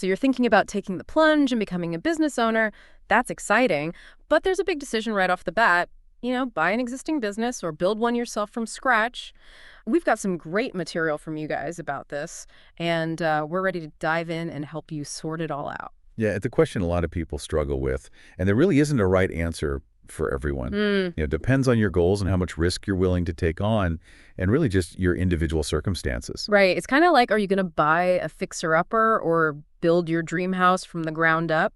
So you're thinking about taking the plunge and becoming a business owner. That's exciting. But there's a big decision right off the bat. Buy an existing business or build one yourself from scratch. We've got some great material from you guys about this, and we're ready to dive in and help you sort it all out. Yeah, it's a question a lot of people struggle with, and there really isn't a right answer for everyone. It depends on your goals and how much risk you're willing to take on, and really just your individual circumstances. Right. It's kind of like, are you going to buy a fixer-upper or build your dream house from the ground up?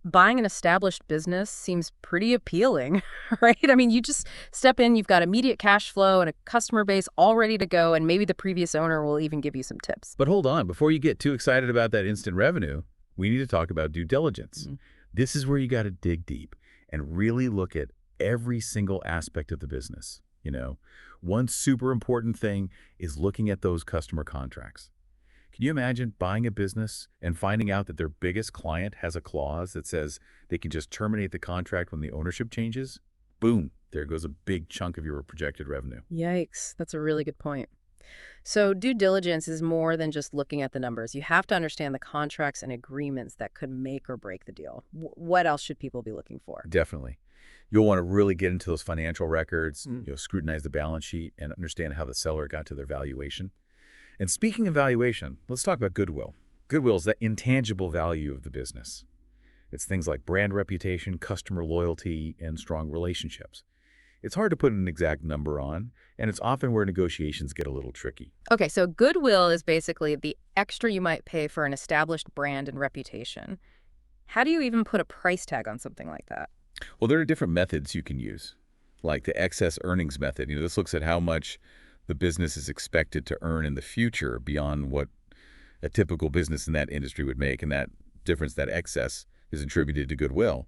Buying an established business seems pretty appealing, right? I mean, you just step in, you've got immediate cash flow and a customer base all ready to go, and maybe the previous owner will even give you some tips. But hold on, before you get too excited about that instant revenue, we need to talk about due diligence. This is where you got to dig deep and really look at every single aspect of the business. One super important thing is looking at those customer contracts. Can you imagine buying a business and finding out that their biggest client has a clause that says they can just terminate the contract when the ownership changes? Boom, there goes a big chunk of your projected revenue. Yikes, that's a really good point. So due diligence is more than just looking at the numbers. You have to understand the contracts and agreements that could make or break the deal. What else should people be looking for? Definitely. You'll want to really get into those financial records, scrutinize the balance sheet, and understand how the seller got to their valuation. And speaking of valuation, let's talk about goodwill. Goodwill is the intangible value of the business. It's things like brand reputation, customer loyalty, and strong relationships. It's hard to put an exact number on, and it's often where negotiations get a little tricky. Okay, so goodwill is basically the extra you might pay for an established brand and reputation. How do you even put a price tag on something like that? Well, there are different methods you can use, like the excess earnings method. This looks at how much the business is expected to earn in the future beyond what a typical business in that industry would make, and that difference, that excess, is attributed to goodwill.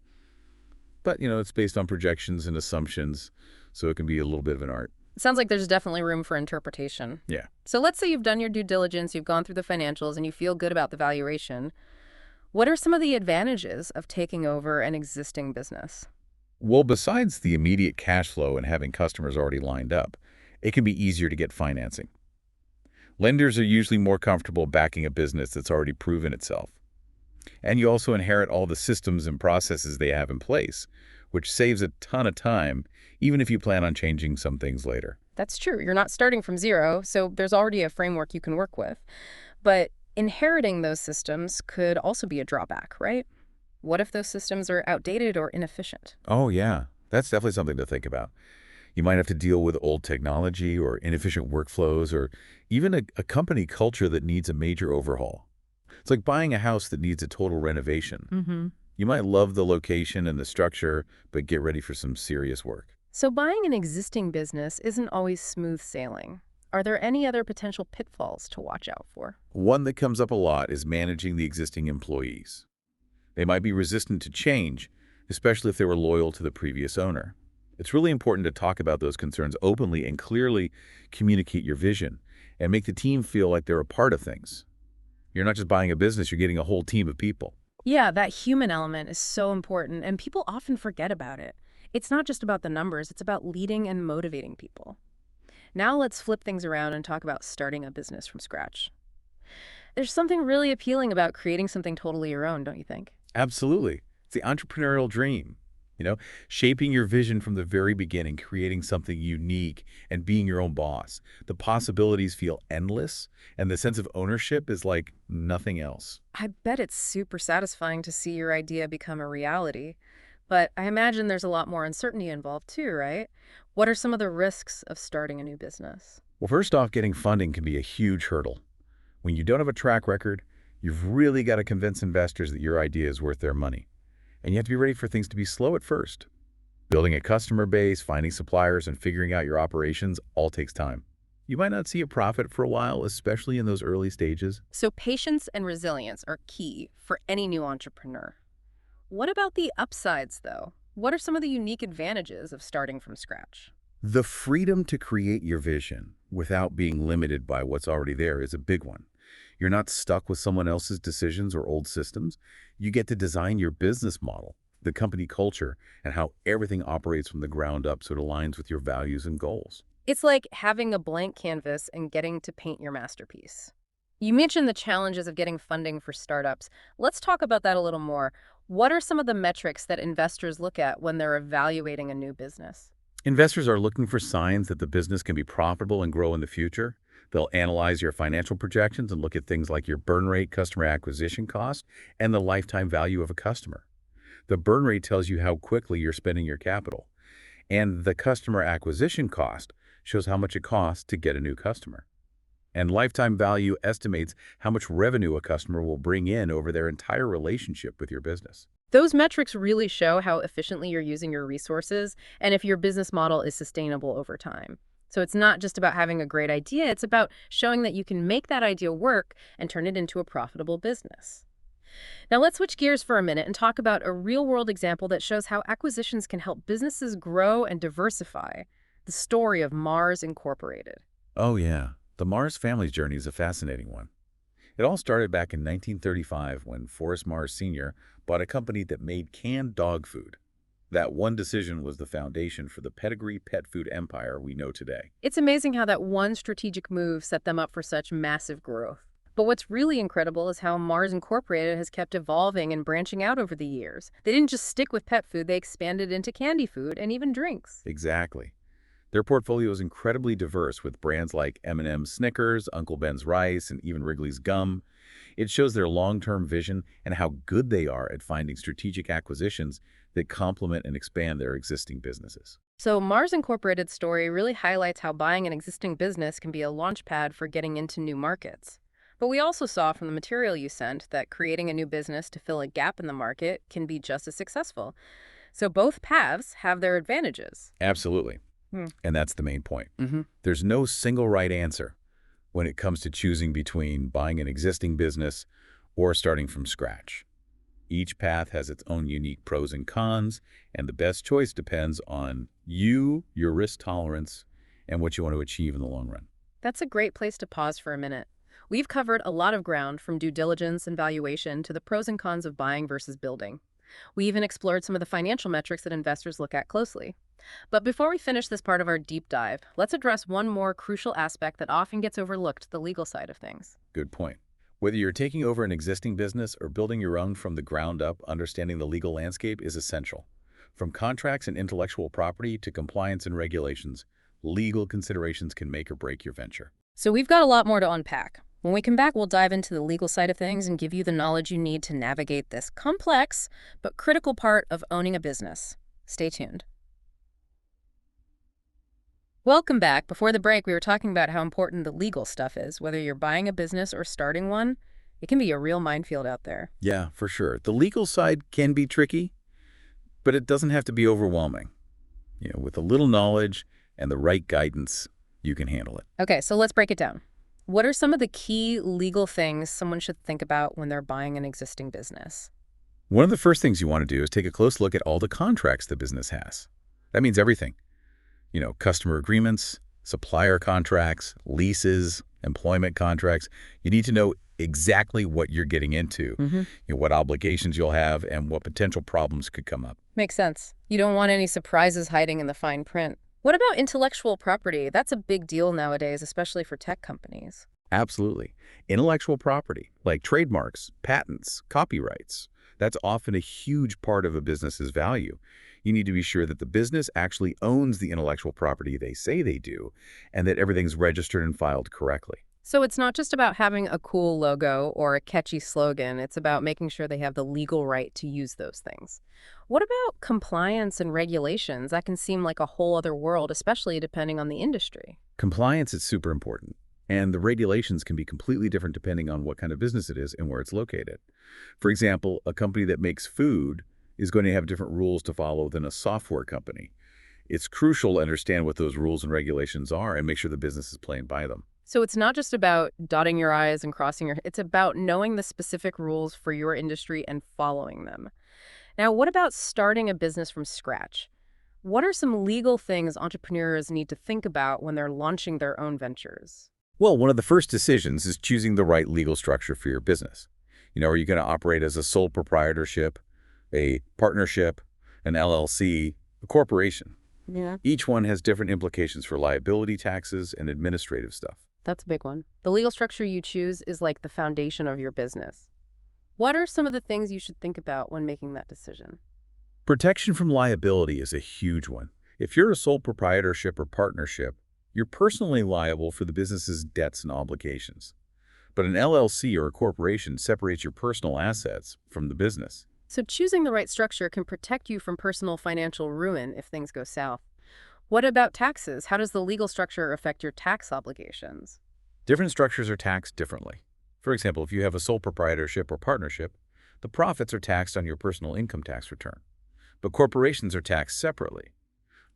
But, it's based on projections and assumptions, so it can be a little bit of an art. It sounds like there's definitely room for interpretation. Yeah. So let's say you've done your due diligence, you've gone through the financials, and you feel good about the valuation. What are some of the advantages of taking over an existing business? Well, besides the immediate cash flow and having customers already lined up, it can be easier to get financing. Lenders are usually more comfortable backing a business that's already proven itself. And you also inherit all the systems and processes they have in place, which saves a ton of time, even if you plan on changing some things later. That's true. You're not starting from zero, so there's already a framework you can work with. But inheriting those systems could also be a drawback, right? What if those systems are outdated or inefficient? Oh, yeah. That's definitely something to think about. You might have to deal with old technology or inefficient workflows or even a company culture that needs a major overhaul. It's like buying a house that needs a total renovation. You might love the location and the structure, but get ready for some serious work. So buying an existing business isn't always smooth sailing. Are there any other potential pitfalls to watch out for? One that comes up a lot is managing the existing employees. They might be resistant to change, especially if they were loyal to the previous owner. It's really important to talk about those concerns openly and clearly communicate your vision and make the team feel like they're a part of things. You're not just buying a business, you're getting a whole team of people. Yeah, that human element is so important, and people often forget about it. It's not just about the numbers, it's about leading and motivating people. Now let's flip things around and talk about starting a business from scratch. There's something really appealing about creating something totally your own, don't you think? Absolutely. It's the entrepreneurial dream. Shaping your vision from the very beginning, creating something unique, and being your own boss. The possibilities feel endless, and the sense of ownership is like nothing else. I bet it's super satisfying to see your idea become a reality. But I imagine there's a lot more uncertainty involved too, right? What are some of the risks of starting a new business? Well, first off, getting funding can be a huge hurdle. When you don't have a track record, you've really got to convince investors that your idea is worth their money. And you have to be ready for things to be slow at first. Building a customer base, finding suppliers, and figuring out your operations all takes time. You might not see a profit for a while, especially in those early stages. So patience and resilience are key for any new entrepreneur. What about the upsides, though? What are some of the unique advantages of starting from scratch? The freedom to create your vision without being limited by what's already there is a big one. You're not stuck with someone else's decisions or old systems. You get to design your business model, the company culture, and how everything operates from the ground up so it aligns with your values and goals. It's like having a blank canvas and getting to paint your masterpiece. You mentioned the challenges of getting funding for startups. Let's talk about that a little more. What are some of the metrics that investors look at when they're evaluating a new business? Investors are looking for signs that the business can be profitable and grow in the future. They'll analyze your financial projections and look at things like your burn rate, customer acquisition cost, and the lifetime value of a customer. The burn rate tells you how quickly you're spending your capital, and the customer acquisition cost shows how much it costs to get a new customer. And lifetime value estimates how much revenue a customer will bring in over their entire relationship with your business. Those metrics really show how efficiently you're using your resources and if your business model is sustainable over time. So it's not just about having a great idea, it's about showing that you can make that idea work and turn it into a profitable business. Now let's switch gears for a minute and talk about a real-world example that shows how acquisitions can help businesses grow and diversify. The story of Mars Incorporated. Oh yeah, the Mars family's journey is a fascinating one. It all started back in 1935 when Forrest Mars Sr. bought a company that made canned dog food. That one decision was the foundation for the pedigree pet food empire we know today. It's amazing how that one strategic move set them up for such massive growth. But what's really incredible is how Mars Incorporated has kept evolving and branching out over the years. They didn't just stick with pet food, they expanded into candy food and even drinks. Exactly. Their portfolio is incredibly diverse with brands like M&M's Snickers, Uncle Ben's Rice, and even Wrigley's Gum. It shows their long-term vision and how good they are at finding strategic acquisitions that complement and expand their existing businesses. So Mars Incorporated's story really highlights how buying an existing business can be a launchpad for getting into new markets. But we also saw from the material you sent that creating a new business to fill a gap in the market can be just as successful. So both paths have their advantages. Absolutely. Hmm. And that's the main point. Mm-hmm. There's no single right answer when it comes to choosing between buying an existing business or starting from scratch. Each path has its own unique pros and cons, and the best choice depends on you, your risk tolerance, and what you want to achieve in the long run. That's a great place to pause for a minute. We've covered a lot of ground from due diligence and valuation to the pros and cons of buying versus building. We even explored some of the financial metrics that investors look at closely. But before we finish this part of our deep dive, let's address one more crucial aspect that often gets overlooked, the legal side of things. Good point. Whether you're taking over an existing business or building your own from the ground up, understanding the legal landscape is essential. From contracts and intellectual property to compliance and regulations, legal considerations can make or break your venture. So we've got a lot more to unpack. When we come back, we'll dive into the legal side of things and give you the knowledge you need to navigate this complex but critical part of owning a business. Stay tuned. Welcome back. Before the break, we were talking about how important the legal stuff is. Whether you're buying a business or starting one, it can be a real minefield out there. Yeah, for sure. The legal side can be tricky, but it doesn't have to be overwhelming. With a little knowledge and the right guidance, you can handle it. Okay, so let's break it down. What are some of the key legal things someone should think about when they're buying an existing business? One of the first things you want to do is take a close look at all the contracts the business has. That means everything. Customer agreements, supplier contracts, leases, employment contracts. You need to know exactly what you're getting into, what obligations you'll have, and what potential problems could come up. Makes sense. You don't want any surprises hiding in the fine print. What about intellectual property? That's a big deal nowadays, especially for tech companies. Absolutely. Intellectual property, like trademarks, patents, copyrights, that's often a huge part of a business's value. You need to be sure that the business actually owns the intellectual property they say they do, and that everything's registered and filed correctly. So it's not just about having a cool logo or a catchy slogan. It's about making sure they have the legal right to use those things. What about compliance and regulations? That can seem like a whole other world, especially depending on the industry. Compliance is super important, and the regulations can be completely different depending on what kind of business it is and where it's located. For example, a company that makes food is going to have different rules to follow than a software company. It's crucial to understand what those rules and regulations are and make sure the business is playing by them. So it's not just about dotting your I's and crossing your... It's about knowing the specific rules for your industry and following them. Now, what about starting a business from scratch? What are some legal things entrepreneurs need to think about when they're launching their own ventures? Well, one of the first decisions is choosing the right legal structure for your business. Are you going to operate as a sole proprietorship, a partnership, an LLC, a corporation? Yeah. Each one has different implications for liability taxes and administrative stuff. That's a big one. The legal structure you choose is like the foundation of your business. What are some of the things you should think about when making that decision? Protection from liability is a huge one. If you're a sole proprietorship or partnership, you're personally liable for the business's debts and obligations. But an LLC or a corporation separates your personal assets from the business. So choosing the right structure can protect you from personal financial ruin if things go south. What about taxes? How does the legal structure affect your tax obligations? Different structures are taxed differently. For example, if you have a sole proprietorship or partnership, the profits are taxed on your personal income tax return. But corporations are taxed separately.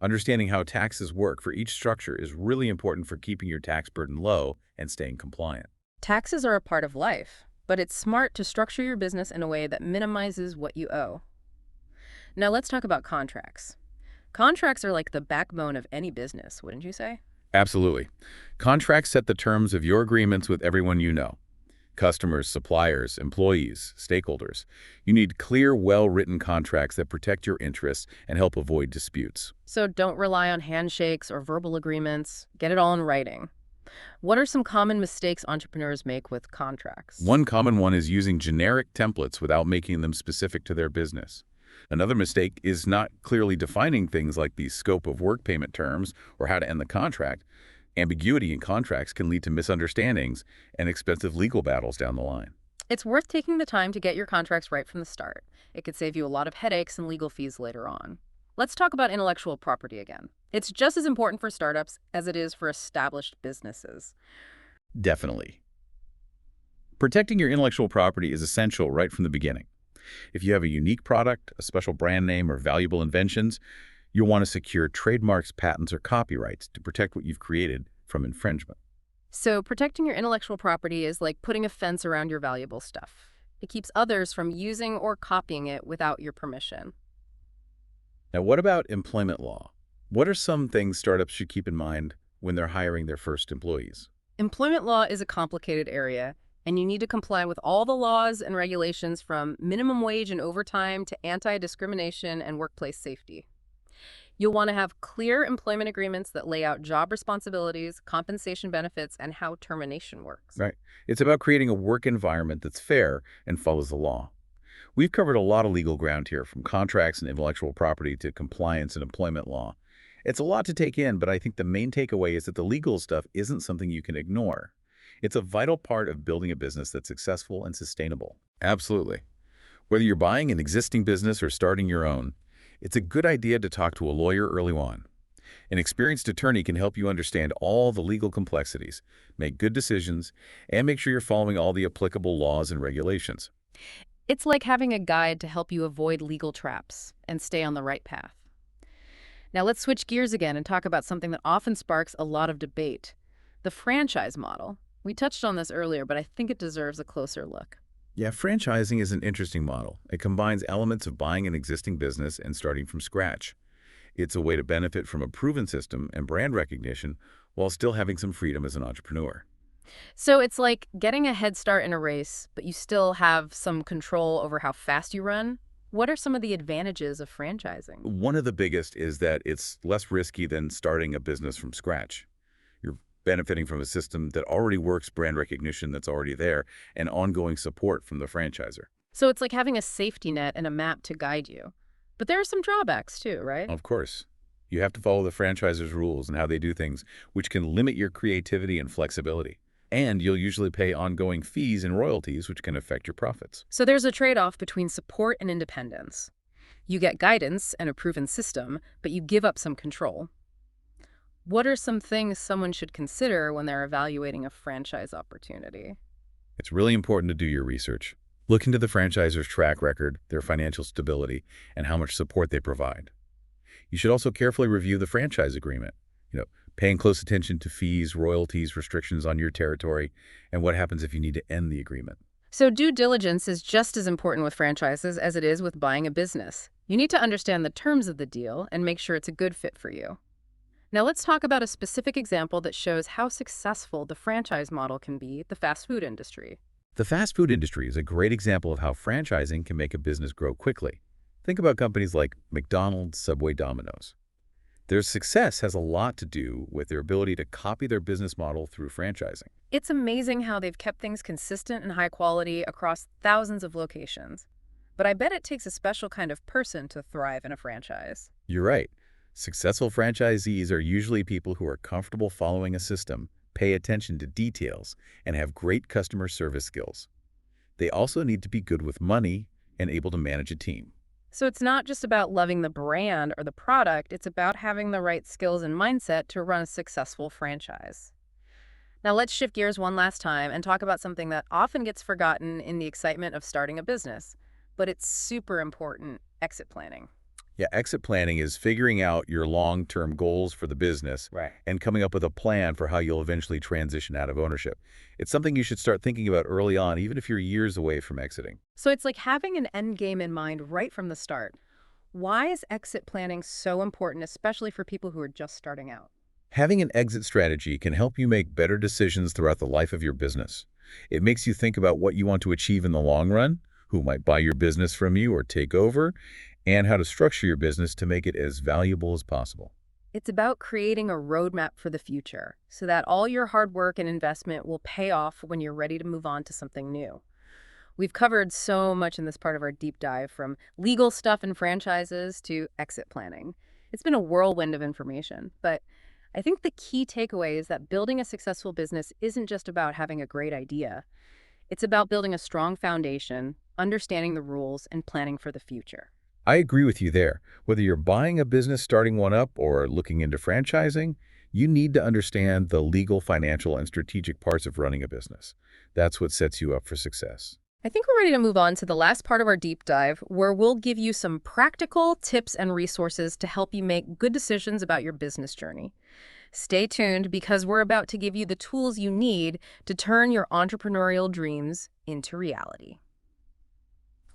Understanding how taxes work for each structure is really important for keeping your tax burden low and staying compliant. Taxes are a part of life, but it's smart to structure your business in a way that minimizes what you owe. Now let's talk about contracts. Contracts are like the backbone of any business, wouldn't you say? Absolutely. Contracts set the terms of your agreements with everyone you know. Customers, suppliers, employees, stakeholders. You need clear, well-written contracts that protect your interests and help avoid disputes. So don't rely on handshakes or verbal agreements. Get it all in writing. What are some common mistakes entrepreneurs make with contracts? One common one is using generic templates without making them specific to their business. Another mistake is not clearly defining things like the scope of work payment terms or how to end the contract. Ambiguity in contracts can lead to misunderstandings and expensive legal battles down the line. It's worth taking the time to get your contracts right from the start. It could save you a lot of headaches and legal fees later on. Let's talk about intellectual property again. It's just as important for startups as it is for established businesses. Definitely. Protecting your intellectual property is essential right from the beginning. If you have a unique product, a special brand name, or valuable inventions, you'll want to secure trademarks, patents, or copyrights to protect what you've created from infringement. So protecting your intellectual property is like putting a fence around your valuable stuff. It keeps others from using or copying it without your permission. Now, what about employment law? What are some things startups should keep in mind when they're hiring their first employees? Employment law is a complicated area, and you need to comply with all the laws and regulations from minimum wage and overtime to anti-discrimination and workplace safety. You'll want to have clear employment agreements that lay out job responsibilities, compensation benefits, and how termination works. Right. It's about creating a work environment that's fair and follows the law. We've covered a lot of legal ground here, from contracts and intellectual property to compliance and employment law. It's a lot to take in, but I think the main takeaway is that the legal stuff isn't something you can ignore. It's a vital part of building a business that's successful and sustainable. Absolutely. Whether you're buying an existing business or starting your own, it's a good idea to talk to a lawyer early on. An experienced attorney can help you understand all the legal complexities, make good decisions, and make sure you're following all the applicable laws and regulations. It's like having a guide to help you avoid legal traps and stay on the right path. Now let's switch gears again and talk about something that often sparks a lot of debate: the franchise model. We touched on this earlier, but I think it deserves a closer look. Yeah, franchising is an interesting model. It combines elements of buying an existing business and starting from scratch. It's a way to benefit from a proven system and brand recognition while still having some freedom as an entrepreneur. So it's like getting a head start in a race, but you still have some control over how fast you run. What are some of the advantages of franchising? One of the biggest is that it's less risky than starting a business from scratch. You're benefiting from a system that already works, brand recognition that's already there, and ongoing support from the franchisor. So it's like having a safety net and a map to guide you. But there are some drawbacks too, right? Of course, you have to follow the franchisor's rules and how they do things, which can limit your creativity and flexibility. And you'll usually pay ongoing fees and royalties, which can affect your profits. So there's a trade-off between support and independence. You get guidance and a proven system, but you give up some control. What are some things someone should consider when they're evaluating a franchise opportunity? It's really important to do your research. Look into the franchisor's track record, their financial stability, and how much support they provide. You should also carefully review the franchise agreement, paying close attention to fees, royalties, restrictions on your territory, and what happens if you need to end the agreement. So due diligence is just as important with franchises as it is with buying a business. You need to understand the terms of the deal and make sure it's a good fit for you. Now let's talk about a specific example that shows how successful the franchise model can be, the fast food industry. The fast food industry is a great example of how franchising can make a business grow quickly. Think about companies like McDonald's, Subway, Domino's. Their success has a lot to do with their ability to copy their business model through franchising. It's amazing how they've kept things consistent and high quality across thousands of locations. But I bet it takes a special kind of person to thrive in a franchise. You're right. Successful franchisees are usually people who are comfortable following a system, pay attention to details, and have great customer service skills. They also need to be good with money and able to manage a team. So it's not just about loving the brand or the product, it's about having the right skills and mindset to run a successful franchise. Now let's shift gears one last time and talk about something that often gets forgotten in the excitement of starting a business, but it's super important: exit planning. Yeah, exit planning is figuring out your long-term goals for the business Right. and coming up with a plan for how you'll eventually transition out of ownership. It's something you should start thinking about early on, even if you're years away from exiting. So it's like having an end game in mind right from the start. Why is exit planning so important, especially for people who are just starting out? Having an exit strategy can help you make better decisions throughout the life of your business. It makes you think about what you want to achieve in the long run, who might buy your business from you or take over, and how to structure your business to make it as valuable as possible. It's about creating a roadmap for the future so that all your hard work and investment will pay off when you're ready to move on to something new. We've covered so much in this part of our deep dive, from legal stuff and franchises to exit planning. It's been a whirlwind of information, but I think the key takeaway is that building a successful business isn't just about having a great idea. It's about building a strong foundation, understanding the rules, and planning for the future. I agree with you there. Whether you're buying a business, starting one up, or looking into franchising, you need to understand the legal, financial, and strategic parts of running a business. That's what sets you up for success. I think we're ready to move on to the last part of our deep dive, where we'll give you some practical tips and resources to help you make good decisions about your business journey. Stay tuned, because we're about to give you the tools you need to turn your entrepreneurial dreams into reality.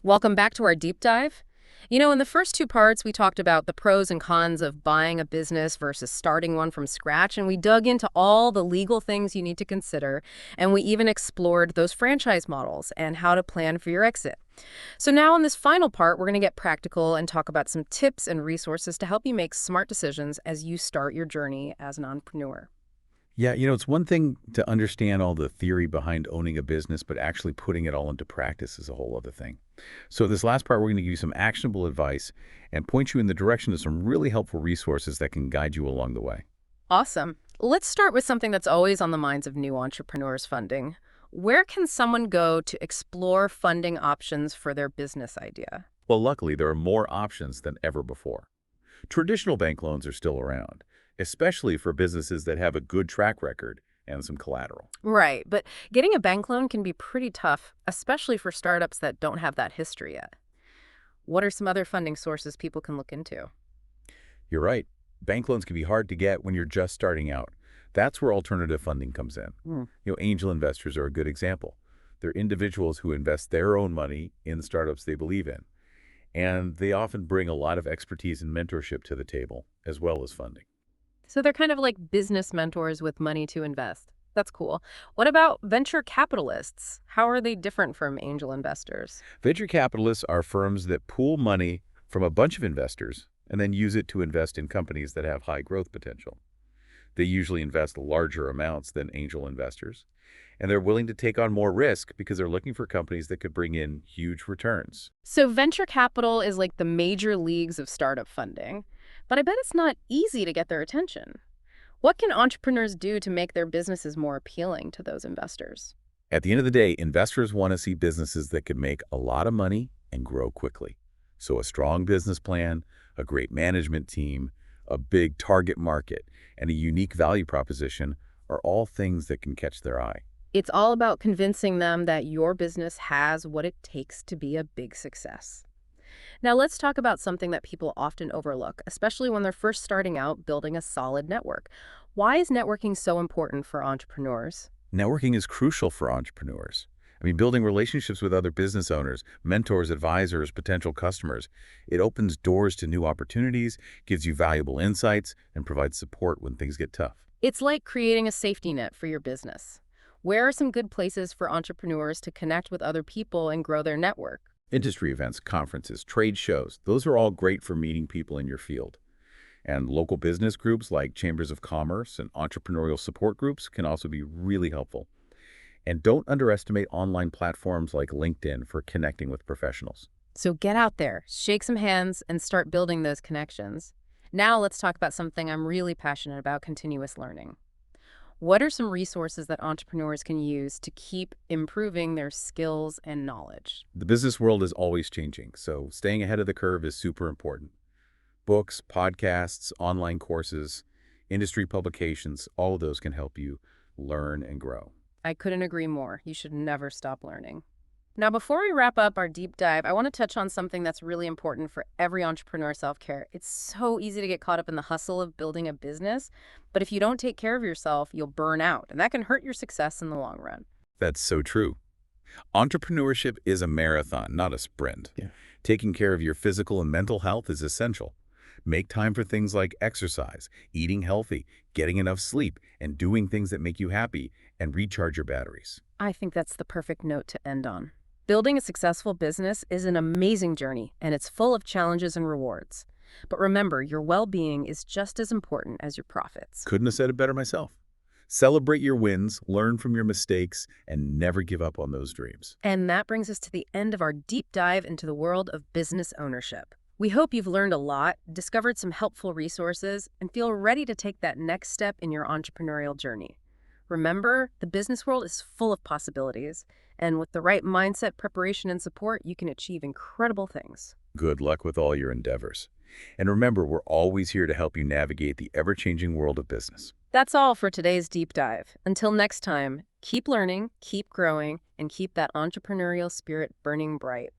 Welcome back to our deep dive. In the first two parts, we talked about the pros and cons of buying a business versus starting one from scratch, and we dug into all the legal things you need to consider, and we even explored those franchise models and how to plan for your exit. So now in this final part, we're going to get practical and talk about some tips and resources to help you make smart decisions as you start your journey as an entrepreneur. Yeah, it's one thing to understand all the theory behind owning a business, but actually putting it all into practice is a whole other thing. So this last part, we're going to give you some actionable advice and point you in the direction of some really helpful resources that can guide you along the way. Awesome. Let's start with something that's always on the minds of new entrepreneurs: funding. Where can someone go to explore funding options for their business idea? Well, luckily, there are more options than ever before. Traditional bank loans are still around, especially for businesses that have a good track record and some collateral. Right, but getting a bank loan can be pretty tough, especially for startups that don't have that history yet. What are some other funding sources people can look into? You're right. Bank loans can be hard to get when you're just starting out. That's where alternative funding comes in. Hmm. Angel investors are a good example. They're individuals who invest their own money in startups they believe in, and they often bring a lot of expertise and mentorship to the table, as well as funding. So they're kind of like business mentors with money to invest. That's cool. What about venture capitalists? How are they different from angel investors? Venture capitalists are firms that pool money from a bunch of investors and then use it to invest in companies that have high growth potential. They usually invest larger amounts than angel investors, and they're willing to take on more risk because they're looking for companies that could bring in huge returns. So venture capital is like the major leagues of startup funding, but I bet it's not easy to get their attention. What can entrepreneurs do to make their businesses more appealing to those investors? At the end of the day, investors want to see businesses that can make a lot of money and grow quickly. So a strong business plan, a great management team, a big target market, and a unique value proposition are all things that can catch their eye. It's all about convincing them that your business has what it takes to be a big success. Now let's talk about something that people often overlook, especially when they're first starting out building a solid network. Why is networking so important for entrepreneurs? Networking is crucial for entrepreneurs. Building relationships with other business owners, mentors, advisors, potential customers, it opens doors to new opportunities, gives you valuable insights, and provides support when things get tough. It's like creating a safety net for your business. Where are some good places for entrepreneurs to connect with other people and grow their network? Industry events, conferences, trade shows, those are all great for meeting people in your field. And local business groups like chambers of commerce and entrepreneurial support groups can also be really helpful. And don't underestimate online platforms like LinkedIn for connecting with professionals. So get out there, shake some hands, and start building those connections. Now let's talk about something I'm really passionate about: continuous learning. What are some resources that entrepreneurs can use to keep improving their skills and knowledge? The business world is always changing, so staying ahead of the curve is super important. Books, podcasts, online courses, industry publications, all of those can help you learn and grow. I couldn't agree more. You should never stop learning. Now, before we wrap up our deep dive, I want to touch on something that's really important for every entrepreneur: self-care. It's so easy to get caught up in the hustle of building a business, but if you don't take care of yourself, you'll burn out, and that can hurt your success in the long run. That's so true. Entrepreneurship is a marathon, not a sprint. Yeah. Taking care of your physical and mental health is essential. Make time for things like exercise, eating healthy, getting enough sleep, and doing things that make you happy and recharge your batteries. I think that's the perfect note to end on. Building a successful business is an amazing journey, and it's full of challenges and rewards. But remember, your well-being is just as important as your profits. Couldn't have said it better myself. Celebrate your wins, learn from your mistakes, and never give up on those dreams. And that brings us to the end of our deep dive into the world of business ownership. We hope you've learned a lot, discovered some helpful resources, and feel ready to take that next step in your entrepreneurial journey. Remember, the business world is full of possibilities, and with the right mindset, preparation, and support, you can achieve incredible things. Good luck with all your endeavors. And remember, we're always here to help you navigate the ever-changing world of business. That's all for today's deep dive. Until next time, keep learning, keep growing, and keep that entrepreneurial spirit burning bright.